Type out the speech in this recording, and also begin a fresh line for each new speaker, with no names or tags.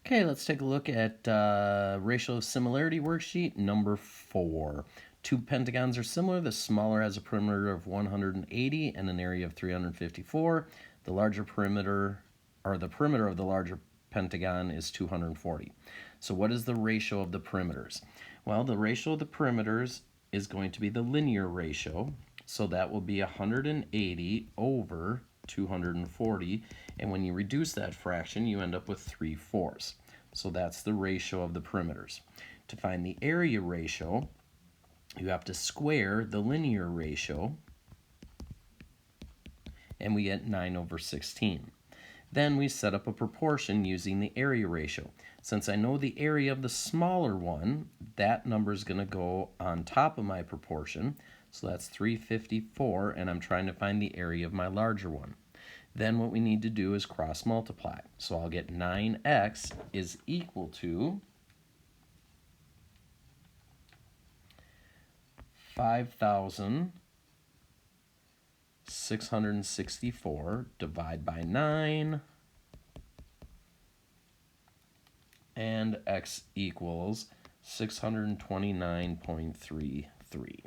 Okay, let's take a look at ratio of similarity worksheet number 4. Two pentagons are similar. The smaller has a perimeter of 180 and an area of 354. The larger perimeter, or the perimeter of the larger pentagon is 240. So what is the ratio of the perimeters? Well, the ratio of the perimeters is going to be the linear ratio. So that will be 180 over 240, and when you reduce that fraction you end up with 3/4. So that's the ratio of the perimeters. To find the area ratio, you have to square the linear ratio, and we get 9 over 16. Then we set up a proportion using the area ratio. Since I know the area of the smaller one, that number is going to go on top of my proportion. So that's 354, and I'm trying to find the area of my larger one. Then what we need to do is cross multiply. So I'll get 9x is equal to 5,664 divided by 9, and x equals 629.33.